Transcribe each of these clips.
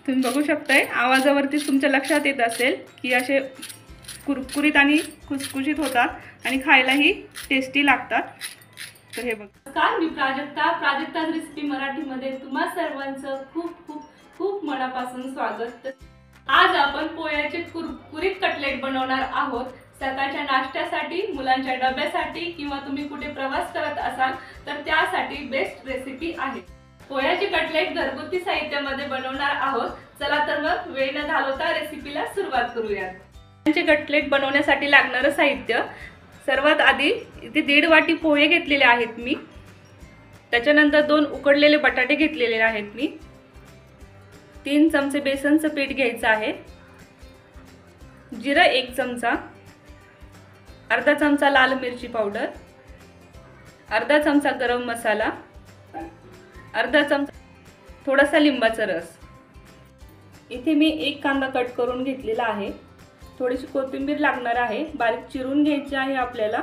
तुम्ही बघू शकताय, आवाजावरतीच तुमच्या लक्षात येत असेल की असे कुरकुरीत आणि खुसखुशीत होतात आणि खायलाही टेस्टी लागतात। तर हे बघ, नमस्कार, मी प्राजक्ता's रेसिपी मराठीमध्ये तुम्हा सर्वांचं खूप खूप खूप मनापासून स्वागत। आज आपण पोह्याचे कुरकुरीत कटलेट बनवणार आहोत। सकाळच्या नाश्त्यासाठी, मुलांच्या डब्यासाठी किंवा तुम्ही कुठे प्रवास करत असाल तर त्यासाठी बेस्ट रेसिपी आहे। पोह्याचे कटलेट घरगुती साहित्यामध्ये बनवणार आहोत। चला तर मग वेळ न घालवता रेसिपीला सुरुवात करूया। पोह्याचे कटलेट बनवण्यासाठी लागणारे साहित्य, सर्वात आधी इथे 1.5 वाटी पोहे घेतलेले आहेत मी। त्याच्यानंतर 2 उकडलेले बटाटे घेतलेले आहेत मी। 3 चमचे बेसनचं पीठ घ्यायचं आहे। जिरं 1 चमचा, अर्धा चमचा लाल मिरची पावडर, अर्धा चमचा गरम मसाला, अर्धा चमचा थोडासा लिंबाचा रस। इथे मी 1 कांदा कट करून घेतलेला आहे। थोडीशी कोथिंबीर लागणार आहे, बारीक चिरून घ्यायची आहे आपल्याला,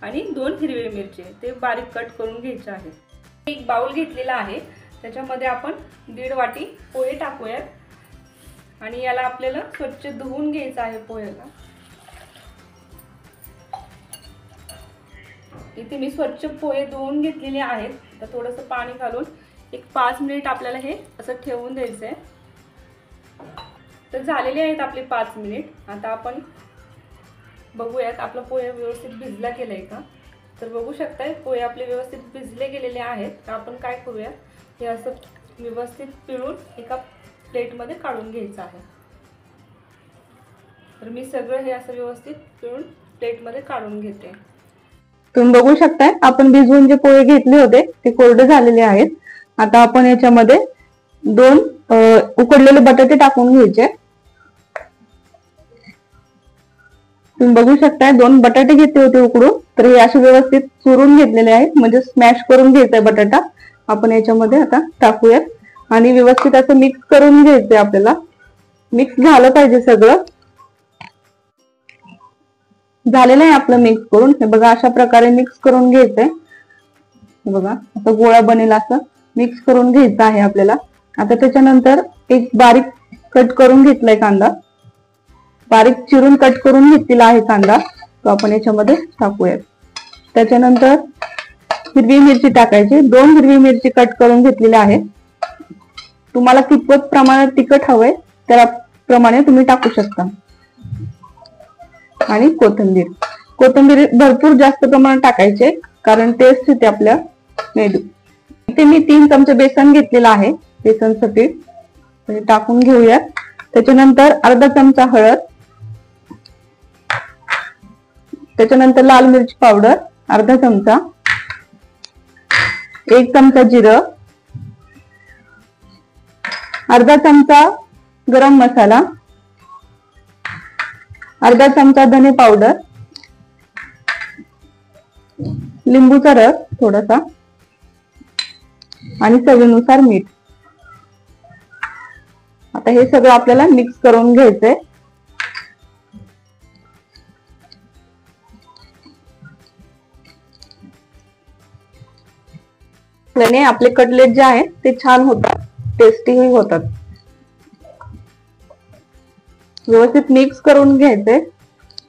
आणि 2 हिरवे मिरची ते बारीक कट करून घ्यायचे आहे। एक बाउल घेतलेला आहे, त्याच्यामध्ये आपण 1.5 वाटी पोहे टाकूयात आणि याला आपल्याला स्वच्छ धुवून घ्यायचं आहे पोह्याला। इथे मी स्वच्छ पोहे धुवून घेतलेले आहेत। तर थोडंसं पाणी घालून एक 5 मिनिट आपल्याला हे असं ठेवून द्यायचं आहे। तर झालेले आहेत आपले 5 मिनिट। आता आपण बघूयात आपला पोहे व्यवस्थित भिजला गेलाय का। तर बघू शकताय पोहे आपले व्यवस्थित भिजले गेलेले आहेत। तर आपण काय करूया, हे असं व्यवस्थित पिळून एका प्लेटमध्ये काढून घ्यायचं आहे। तर मी सगळं हे असं व्यवस्थित पिळून प्लेटमध्ये काढून घेते। तुम्ही बघू शकताय आपण भिजवून जे पोहे घेतले होते ते कोरडे झालेले आहेत। आता आपण याच्यामध्ये 2 उकडलेले बटाटे टाकून घ्यायचे। तुम्ही बघू शकताय 2 बटाटे घेतले होते उकडून, तर हे असे व्यवस्थित चुरून घेतलेले आहेत, म्हणजे स्मॅश करून घ्यायचा बटाटा। आपण याच्यामध्ये आता टाकूयात आणि व्यवस्थित असं मिक्स करून घ्यायचंय आपल्याला। मिक्स झालं पाहिजे सगळं। झालेलं आहे आपलं मिक्स करून। हे बघा अशा प्रकारे मिक्स करून घ्यायचंय। हे बघा असं गोळा बनेल असं मिक्स करून घ्यायचं आहे आपल्याला। आता त्याच्यानंतर एक बारीक कट करून घेतलाय कांदा, बारीक चिरून कट करून घेतलेला आहे कांदा, तो आपण याच्यामध्ये टाकूयात। त्याच्यानंतर हिरवी मिरची टाकायची, 2 हिरवी मिरची कट करून घेतलेल्या आहे। तुम्हाला कितपत प्रमाणात तिखट हवंय त्याप्रमाणे तुम्ही टाकू शकता। आणि कोथिंबीर भरपूर जास्त प्रमाणात टाकायचे, कारण टेस्ट येते आपल्या मेदू। इथे मी 3 चमचे बेसन घेतलेला आहे, बेसनचं पीठ टाकून घेऊया। त्याच्यानंतर अर्धा चमचा हळद, त्याच्यानंतर लाल मिरची पावडर अर्धा चमचा, 1 चमचा जिरं, अर्धा चमचा गरम मसाला, अर्धा चमचा धने पावडर, लिंबूचा रस थोडासा आणि चवीनुसार मीठ। आता हे सगळं आपल्याला मिक्स करून घ्यायचंय। आपले कटलेट जे आहेत ते छान होतात, टेस्टीही होतात। व्यवस्थित मिक्स करून घ्यायचंय,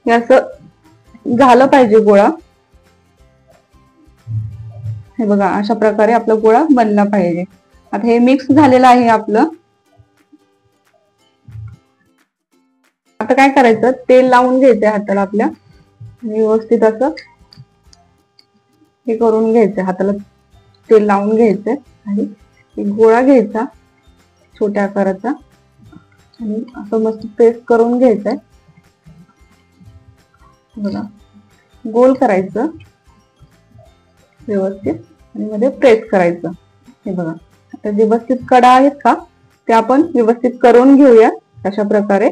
हे असं झालं पाहिजे गोळा। हे बघा अशा प्रकारे आपला गोळा बनला पाहिजे। आता हे मिक्स झालेलं आहे आपलं। आता काय करायचं, तेल लावून घ्यायचंय हाताला आपल्या, व्यवस्थित असं हे करून घ्यायचंय, हाताला तेल लावून घ्यायचंय आणि एक गोळा घ्यायचा छोट्या आकाराचा आणि असं मस्त प्रेस करून घ्यायचंय। बघा गोल करायचं व्यवस्थित आणि मध्ये प्रेस करायचं। हे बघा आता व्यवस्थित कडा आहेत का ते आपण व्यवस्थित करून घेऊया। अशा प्रकारे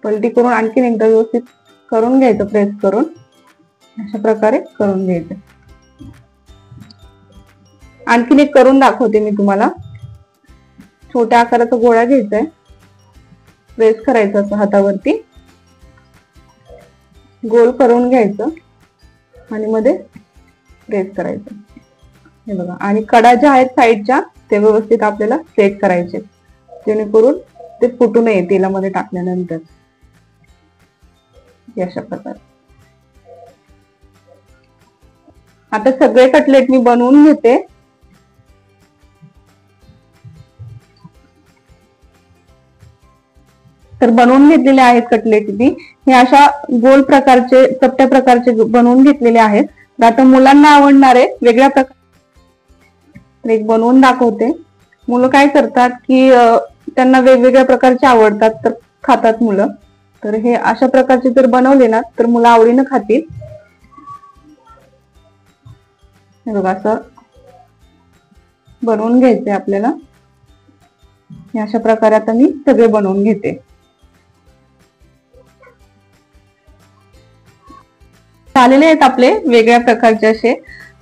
पलटी करून आणखीन एकदा व्यवस्थित करून घ्यायचं, प्रेस करून अशा प्रकारे करून घ्यायचं। आणखीन एक करून दाखवते मी तुम्हाला। छोट्या आकाराचा गोळा घ्यायचा आहे, प्रेस करायचं असं हातावरती, गोल करून घ्यायचं आणि मध्ये प्रेस करायचं। हे बघा आणि कडा ज्या आहेत साईडच्या ते व्यवस्थित आपल्याला सेट करायचे। जेणेकरून ते फुटू नये तेलामध्ये टाकल्यानंतर. अशा प्रकारे आता सगळे कटलेट मी बनवून घेते. तर बनवून घेतलेले आहेत कटलेट मी. हे अशा गोल प्रकारचे चपट्या प्रकारचे बनवून घेतलेले आहेत. तर आता मुलांना आवडणारे वेगळ्या प्रकार एक बनवून दाखवते. मुलं काय करतात की त्यांना वेगवेगळ्या प्रकारचे आवडतात तर खातात मुलं. तर हे अशा प्रकारचे जर बनवले ना तर मुलं आवडीनं खातील. हे बघा असं बनवून घ्यायचंय आपल्याला. हे अशा प्रकारे आता मी सगळे बनवून घेते. झालेले आहेत आपले वेगळ्या प्रकारचे असे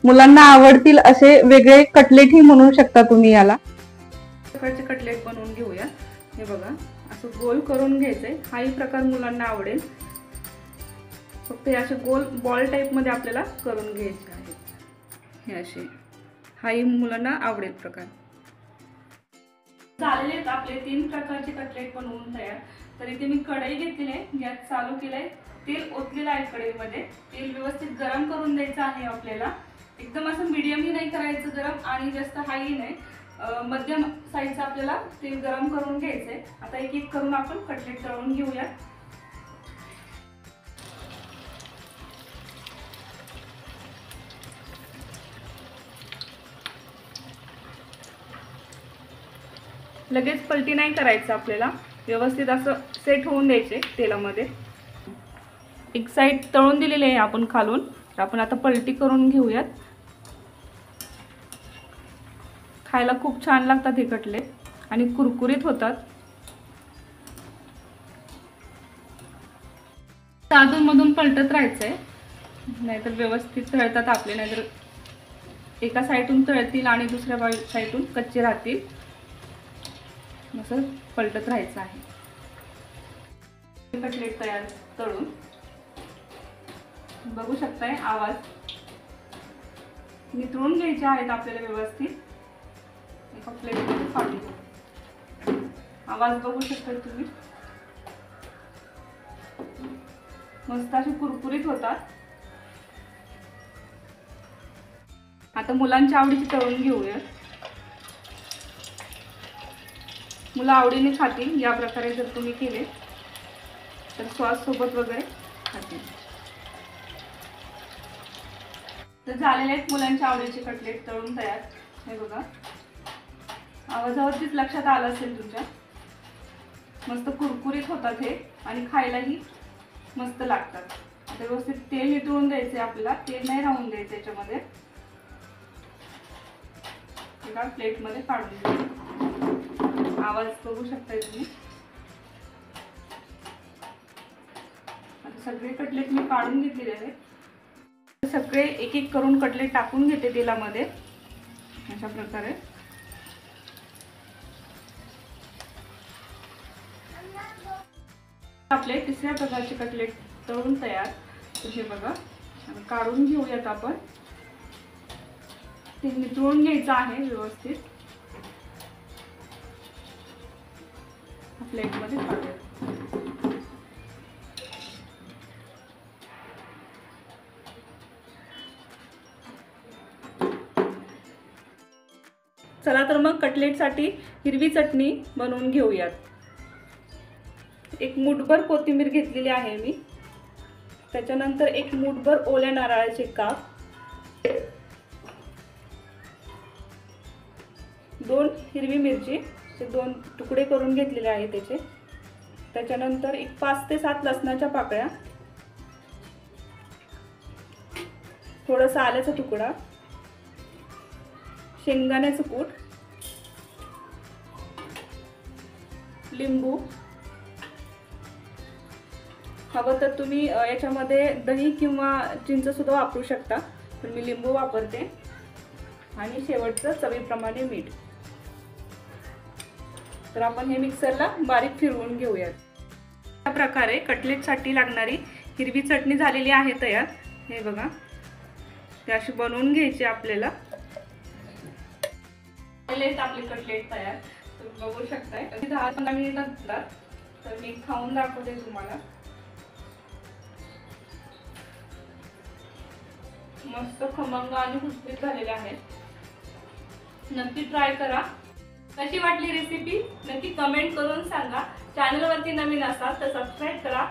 मुलांना आवडतील असे वेगळे कटलेट ही म्हणू शकता तुम्ही याला. प्रकारचे कटलेट बनवून घेऊया. हे बघा असं गोल करून घ्यायचंय. हाही प्रकार मुलांना आवडेल. फक्त हे असे गोल बॉल टाइप मध्ये आपल्याला करून घ्यायचे आहेत. हे असे हाही मुलांना आवडेल प्रकार. झालेले आहेत आपले 3 प्रकारचे कटलेट बनवून तयार. तर इथे मी कढई घेतलेली आहे, गॅस चालू केलाय, तेल ओतलेलं आहे कढईमध्ये. तेल व्यवस्थित गरम करून द्यायचं आहे आपल्याला. एकदम असं मीडियमही नाही करायचं गरम आणि जास्त हायही नाही, मध्यम साईजचं आपल्याला तेल गरम करून घ्यायचंय. आता एक एक करून आपण कटलेट तळून घेऊया. लगेच पलटी नाही करायचं आपल्याला. व्यवस्थित असं सेट होऊन द्यायचे तेलामध्ये. एक साईड तळून दिलेली आहे आपण खालून. तर आपण आता पलटी करून घेऊयात. खायला खूप छान लागतात हे कटलेट आणि कुरकुरीत होतात. अधूनमधून पलटत राहायचंय, नाहीतर व्यवस्थित तळतात आपले. नाहीतर एका साईडून तळतील आणि दुसऱ्या साईडून कच्चे राहतील. असं पलटत राहायचं आहे. कटलेट तयार तळून बघू शकताय. आवाज नितळून घ्यायचे आहेत आपल्याला व्यवस्थित. एका प्लेटमध्ये काढून आवाज बघू शकताय तुम्ही. मस्त असे कुरकुरीत होतात. आता मुलांच्या आवडीची तळून घेऊया. मुलं आवडीने खातील. या प्रकारे जर तुम्ही केले तर सॉस सोबत वगैरे खातील. तर झालेले आहेत मुलांच्या आवडीचे कटलेट तळून तयार. हे बघा आवाजावरतीच लक्षात आलं असेल तुमच्या. मस्त कुरकुरीत होतात हे आणि खायलाही मस्त लागतात. आता व्यवस्थित तेल नितळून द्यायचे आपल्याला. तेल नाही राहून द्यायचं याच्यामध्ये. एका प्लेटमध्ये काढून घ्यायचं. आवाज बघू शकताय तुम्ही. आता सगळे कटलेट मी काढून घेतलेले आहेत. सगळे एक एक करून कटलेट टाकून घेते तेलामध्ये अशा प्रकारे. आपले तिसऱ्या प्रकारचे कटलेट तळून तयार. हे बघा काढून घेऊयात आपण. ते नितळून घ्यायचं आहे व्यवस्थित. प्लेटमध्ये काढूया. चला तर मग कटलेटसाठी हिरवी चटणी बनवून घेऊयात. एक मूठभर कोथिंबीर घेतलेली आहे मी. त्याच्यानंतर एक मूठभर ओल्या नारळाचे काप, 2 हिरवी मिरची ते 2 तुकडे करून घेतलेले आहे त्याचे. त्याच्यानंतर एक 5 ते 7 लसणाच्या पाकळ्या, थोडासा आल्याचा तुकडा, शेंगदाण्याचं कूट, लिंबू. हवं तर तुम्ही याच्यामध्ये दही किंवा चिंच सुद्धा वापरू शकता, पण मी लिंबू वापरते. आणि शेवटचं चवीप्रमाणे मीठ. तर आपण हे मिक्सरला बारीक फिरवून घेऊयात. अशा प्रकारे कटलेटसाठी लागणारी हिरवी चटणी झालेली आहे तयार. हे बघा ते अशी बनवून घ्यायची आपल्याला. आपले कटलेट तयार. तुम्ही बघू शकताय. अगदी 10-15 मिनिटात तर मी खाऊन दाखवते तुम्हाला. मस्त खमंग आणि खुसखुशीत झालेले आहेत. नक्की ट्राय करा. कशी वाटली रेसिपी नक्की कमेंट करून सांगा. चॅनलवरती नवीन असाल तर सबस्क्राईब करा,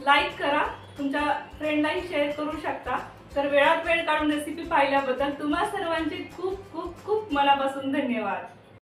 लाईक करा, तुमच्या फ्रेंडलाही शेअर करू शकता. तर वेळात वेळ काढून रेसिपी पाहिल्याबद्दल तुम्हा सर्वांचे खूप खूप खूप मनापासून धन्यवाद.